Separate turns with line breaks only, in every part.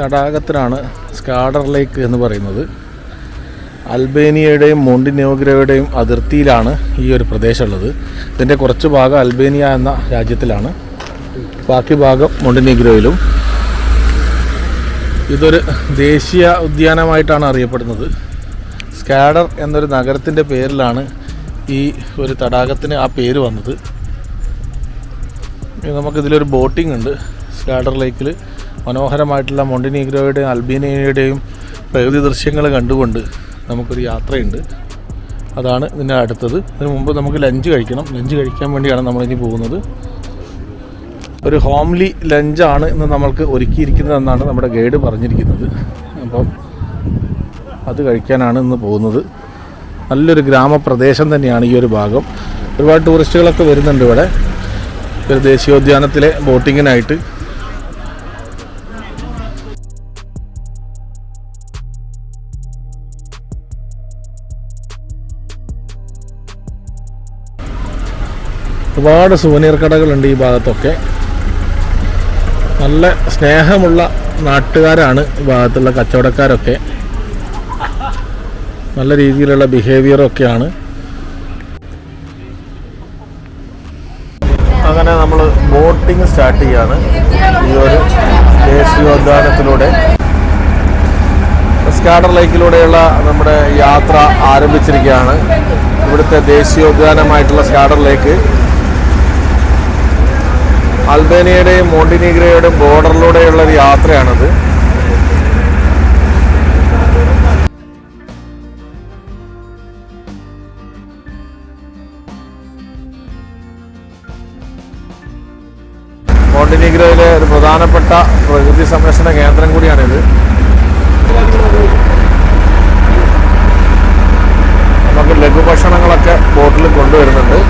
തടാകത്തിനാണ് സ്കാഡർ ലേക്ക് എന്ന് പറയുന്നത്. അൽബേനിയയുടെയും മോണ്ടിനീഗ്രോയുടെയും അതിർത്തിയിലാണ് ഈ ഒരു പ്രദേശമുള്ളത്. ഇതിൻ്റെ കുറച്ച് ഭാഗം അൽബേനിയ എന്ന രാജ്യത്തിലാണ്, ബാക്കി ഭാഗം മോണ്ടിനീഗ്രോയിലും. ഇതൊരു ദേശീയ ഉദ്യാനമായിട്ടാണ് അറിയപ്പെടുന്നത്. സ്കാഡർ എന്നൊരു നഗരത്തിൻ്റെ പേരിലാണ് ഈ ഒരു തടാകത്തിന് ആ പേര് വന്നത്. നമുക്കിതിലൊരു ബോട്ടിംഗ് ഉണ്ട്. സ്കാഡർ ലേക്കിൽ മനോഹരമായിട്ടുള്ള മോണ്ടിനീഗ്രോയുടെയും അൽബേനിയയുടെയും പ്രകൃതി ദൃശ്യങ്ങൾ കണ്ടുകൊണ്ട് നമുക്കൊരു യാത്രയുണ്ട്. അതാണ് ഇതിൻ്റെ അടുത്തത്. അതിന് മുമ്പ് നമുക്ക് ലഞ്ച് കഴിക്കണം. ലഞ്ച് കഴിക്കാൻ വേണ്ടിയാണ് നമ്മളിനി പോകുന്നത്. ഒരു ഹോംലി ലഞ്ചാണ് ഇന്ന് നമ്മൾക്ക് ഒരുക്കിയിരിക്കുന്നതെന്നാണ് നമ്മുടെ ഗൈഡ് പറഞ്ഞിരിക്കുന്നത്. അപ്പം അത് കഴിക്കാനാണ് ഇന്ന് പോകുന്നത്. നല്ലൊരു ഗ്രാമപ്രദേശം തന്നെയാണ് ഈ ഒരു ഭാഗം. ഒരുപാട് ടൂറിസ്റ്റുകളൊക്കെ വരുന്നുണ്ട് ഇവിടെ ഒരു ദേശീയോദ്യാനത്തിലെ ബോട്ടിങ്ങിനായിട്ട്. ഒരുപാട് സുവനീർ കടകളുണ്ട് ഈ ഭാഗത്തൊക്കെ. നല്ല സ്നേഹമുള്ള നാട്ടുകാരാണ് ഈ ഭാഗത്തുള്ള കച്ചവടക്കാരൊക്കെ. നല്ല രീതിയിലുള്ള ബിഹേവിയറൊക്കെയാണ്. അങ്ങനെ നമ്മൾ ബോട്ടിങ് സ്റ്റാർട്ട് ചെയ്യാണ് ഈ ഒരു ദേശീയോദ്യാനത്തിലൂടെ. സ്കാഡർ ലേക്കിലൂടെയുള്ള നമ്മുടെ യാത്ര ആരംഭിച്ചിരിക്കുകയാണ്. ഇവിടുത്തെ ദേശീയോദ്യാനമായിട്ടുള്ള സ്കാഡർ ലേക്ക് അൽബേനിയയുടെയും മോണ്ടിനീഗ്രോയുടെയും ബോർഡറിലൂടെയുള്ള ഒരു യാത്രയാണിത്. മോണ്ടിനീഗ്രോയിലെ ഒരു പ്രധാനപ്പെട്ട പ്രകൃതി സംരക്ഷണ കേന്ദ്രം കൂടിയാണിത്. നമുക്ക് ലഘുഭക്ഷണങ്ങളൊക്കെ ബോട്ടിൽ കൊണ്ടുവരുന്നുണ്ട്.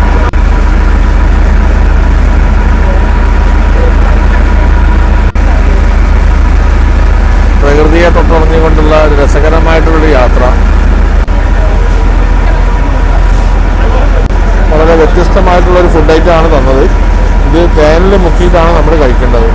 പ്രകൃതിയെ തൊട്ടറിഞ്ഞുകൊണ്ടുള്ള ഒരു രസകരമായിട്ടുള്ളൊരു യാത്ര. വളരെ വ്യത്യസ്തമായിട്ടുള്ളൊരു ഫുഡ് ഐറ്റമാണ് തന്നത്. ഇത് തേനിൽ മുക്കിയിട്ടാണ് നമ്മൾ കഴിക്കേണ്ടത്.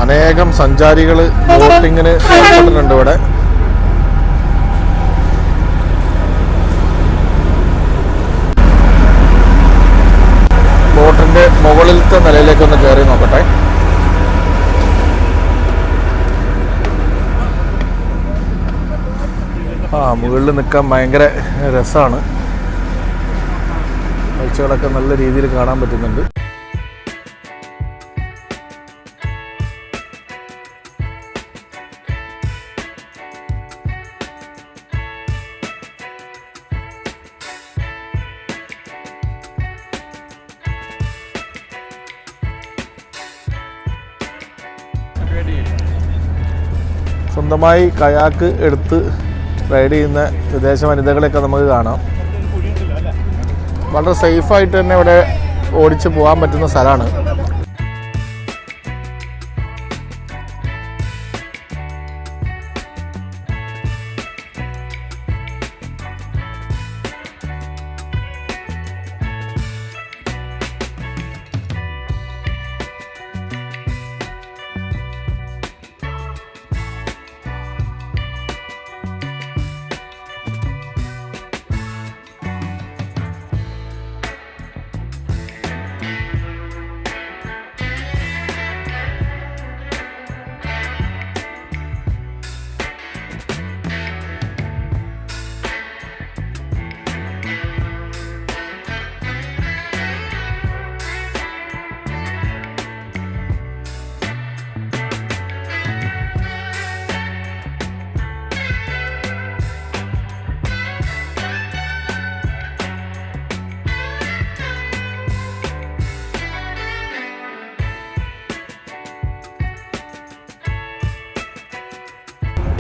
അനേകം സഞ്ചാരികൾ ബോട്ടിങ്ങിന് ഏർപ്പെട്ടിട്ടുണ്ട് ഇവിടെ. ബോട്ടിന്റെ മുകളിലത്തെ നിലയിലേക്കൊന്ന് കയറി നോക്കട്ടെ. മുകളിൽ നിൽക്കാൻ ഭയങ്കര രസമാണ്. കാഴ്ചകളൊക്കെ നല്ല രീതിയിൽ കാണാൻ പറ്റുന്നുണ്ട്. സ്വന്തമായി കയാക്ക് എടുത്ത് റൈഡ് ചെയ്യുന്ന വിദേശ വനിതകളെയൊക്കെ നമുക്ക് കാണാം. വളരെ സേഫായിട്ട് തന്നെ ഇവിടെ ഓടിച്ച് പോകാൻ പറ്റുന്ന സ്ഥലമാണ്.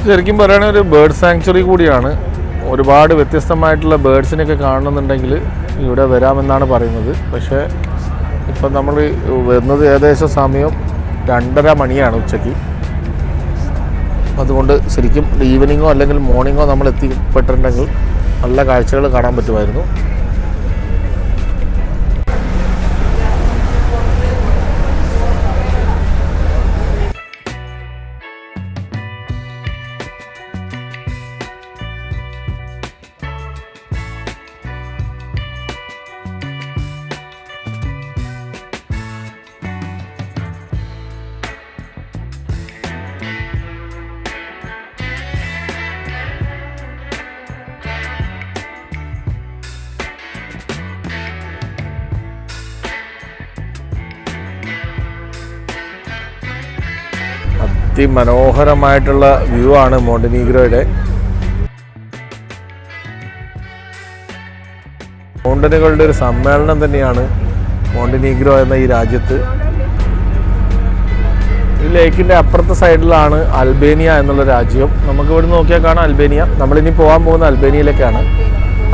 ശരിക്കും പറയുകയാണെങ്കിൽ ഒരു ബേർഡ് സാങ്ച്വറി കൂടിയാണ്. ഒരുപാട് വ്യത്യസ്തമായിട്ടുള്ള ബേർഡ്സിനെയൊക്കെ കാണണമെന്നുണ്ടെങ്കിൽ ഇവിടെ വരാമെന്നാണ് പറയുന്നത്. പക്ഷേ ഇപ്പം നമ്മൾ വരുന്നത് ഏകദേശം സമയം 2:30 മണിയാണ് ഉച്ചയ്ക്ക്. അതുകൊണ്ട് ശരിക്കും ഈവനിങ്ങോ അല്ലെങ്കിൽ മോർണിംഗോ നമ്മൾ എത്തിപ്പെട്ടിട്ടുണ്ടെങ്കിൽ നല്ല കാഴ്ചകൾ കാണാൻ പറ്റുമായിരുന്നു. മനോഹരമായിട്ടുള്ള വ്യൂ ആണ് മോണ്ടിനീഗ്രോയുടെ. മൗണ്ടനുകളുടെ ഒരു സമ്മേളനം തന്നെയാണ് മോണ്ടിനീഗ്രോ എന്ന ഈ രാജ്യത്ത്. ഈ ലേക്കിൻ്റെ അപ്പുറത്തെ സൈഡിലാണ് അൽബേനിയ എന്നുള്ള രാജ്യം. നമുക്ക് ഇവിടെ നോക്കിയാൽ കാണാം അൽബേനിയ. നമ്മളിനി പോകാൻ പോകുന്ന അൽബേനിയയിലേക്കാണ്.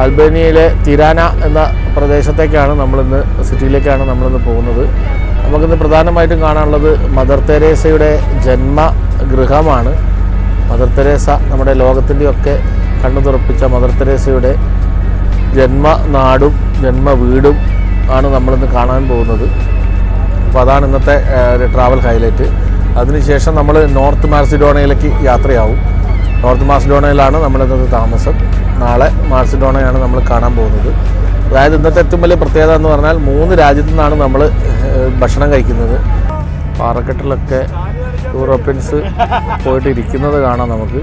അൽബേനിയയിലെ തിരാന എന്ന പ്രദേശത്തേക്കാണ് നമ്മളിന്ന്, സിറ്റിയിലേക്കാണ് നമ്മളിന്ന് പോകുന്നത്. നമുക്കിന്ന് പ്രധാനമായിട്ടും കാണാനുള്ളത് മദർ തെരേസയുടെ ജന്മഗൃഹമാണ്. മദർ തെരേസ നമ്മുടെ ലോകത്തിൻ്റെയൊക്കെ കണ്ണു തുറപ്പിച്ച മദർ തെരേസയുടെ ജന്മനാടും ജന്മവീടും ആണ് നമ്മളിന്ന് കാണാൻ പോകുന്നത്. അപ്പോൾ അതാണ് ഇന്നത്തെ ഒരു ട്രാവൽ ഹൈലൈറ്റ്. അതിനുശേഷം നമ്മൾ നോർത്ത് മാസിഡോണിയയിലേക്ക് യാത്രയാവും. നോർത്ത് മാസിഡോണിയയിലാണ് നമ്മളിന്നത്തെ താമസം. നാളെ മാസിഡോണിയയാണ് നമ്മൾ കാണാൻ പോകുന്നത്. അതായത് ഇന്നത്തെ ഏറ്റവും വലിയ പ്രത്യേകത എന്ന് പറഞ്ഞാൽ 3 രാജ്യത്തു നിന്നാണ് നമ്മൾ ഭക്ഷണം കഴിക്കുന്നത്. പാറക്കെട്ടിലൊക്കെ യൂറോപ്യൻസ് പോയിട്ട് ഇരിക്കുന്നത് കാണാം നമുക്ക്.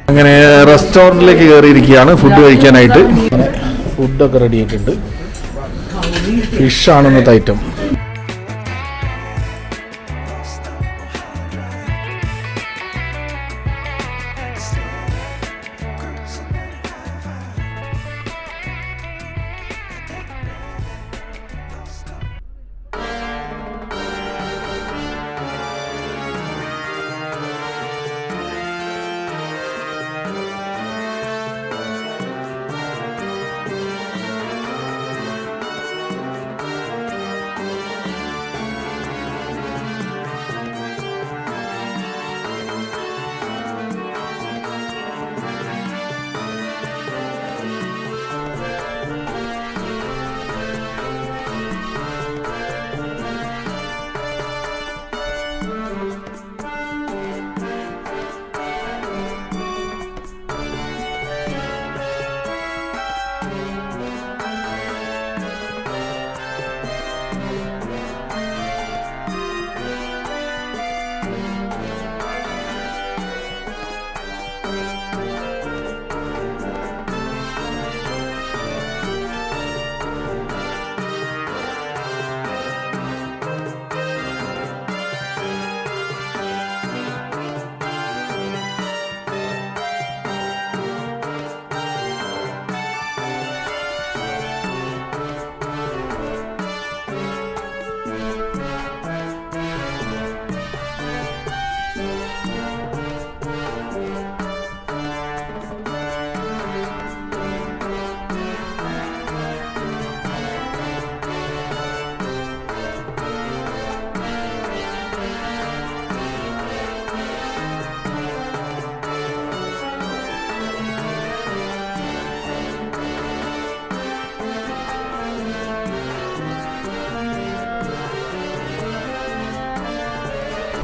അങ്ങനെ റെസ്റ്റോറൻറ്റിലേക്ക് കയറിയിരിക്കുകയാണ് ഫുഡ് കഴിക്കാനായിട്ട്. ഫുഡൊക്കെ റെഡി ആയിട്ടുണ്ട്. ഫിഷാണ് ഇന്നത്തെ ഐറ്റം.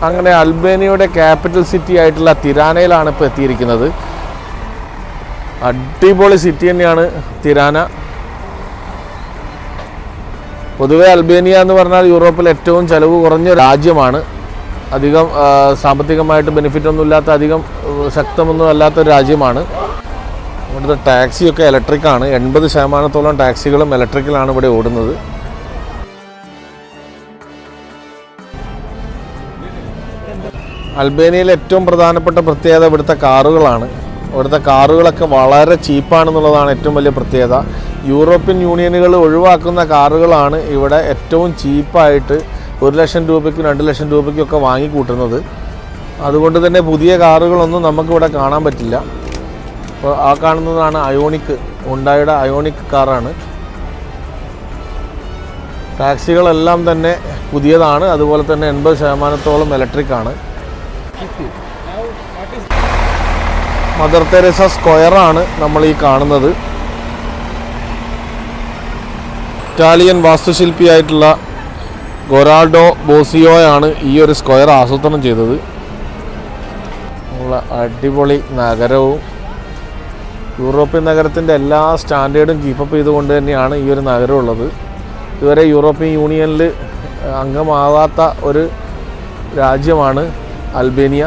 അങ്ങനെ അൽബേനിയയുടെ ക്യാപിറ്റൽ സിറ്റി ആയിട്ടുള്ള തിരാനയിലാണ് ഇപ്പോൾ എത്തിയിരിക്കുന്നത്. അടിപൊളി സിറ്റി തന്നെയാണ് തിരാന. പൊതുവെ അൽബേനിയ എന്ന് പറഞ്ഞാൽ യൂറോപ്പിൽ ഏറ്റവും ചിലവ് കുറഞ്ഞ രാജ്യമാണ്. അധികം സാമ്പത്തികമായിട്ട് ബെനിഫിറ്റ് ഒന്നും ഇല്ലാത്ത, അധികം ശക്തമൊന്നും അല്ലാത്തൊരു രാജ്യമാണ്. ഇവിടുത്തെ ടാക്സിയൊക്കെ ഇലക്ട്രിക്കാണ്. 80% ടാക്സികളും ഇലക്ട്രിക്കലാണ് ഇവിടെ ഓടുന്നത്. അൽബേനിയയിലെ ഏറ്റവും പ്രധാനപ്പെട്ട പ്രത്യേകത ഇവിടുത്തെ കാറുകളാണ്. ഇവിടുത്തെ കാറുകളൊക്കെ വളരെ ചീപ്പാണെന്നുള്ളതാണ് ഏറ്റവും വലിയ പ്രത്യേകത. യൂറോപ്യൻ യൂണിയനുകൾ ഒഴിവാക്കുന്ന കാറുകളാണ് ഇവിടെ ഏറ്റവും ചീപ്പായിട്ട് 1 ലക്ഷം രൂപയ്ക്കും 2 ലക്ഷം രൂപയ്ക്കൊക്കെ വാങ്ങിക്കൂട്ടുന്നത്. അതുകൊണ്ട് തന്നെ പുതിയ കാറുകളൊന്നും നമുക്കിവിടെ കാണാൻ പറ്റില്ല. അപ്പോൾ ആ കാണുന്നതാണ് അയോണിക്, ഹുണ്ടായുടെ അയോണിക് കാറാണ്. ടാക്സികളെല്ലാം തന്നെ പുതിയതാണ്, അതുപോലെ തന്നെ 80% ഇലക്ട്രിക്കാണ്. മദർ തെരേസ സ്ക്വയറാണ് നമ്മൾ ഈ കാണുന്നത്. ഇറ്റാലിയൻ വാസ്തുശില്പിയായിട്ടുള്ള ഗൊറാൾഡോ ബോസിയോയാണ് ഈ ഒരു സ്ക്വയർ ആസൂത്രണം ചെയ്തത്. അടിപൊളി നഗരവും യൂറോപ്യൻ നഗരത്തിൻ്റെ എല്ലാ സ്റ്റാൻഡേർഡും കീപ്പപ്പ് ചെയ്തുകൊണ്ട് തന്നെയാണ് ഈ ഒരു നഗരം ഉള്ളത്. ഇതുവരെ യൂറോപ്യൻ യൂണിയനിൽ അംഗമാവാത്ത ഒരു രാജ്യമാണ് അൽബേനിയ.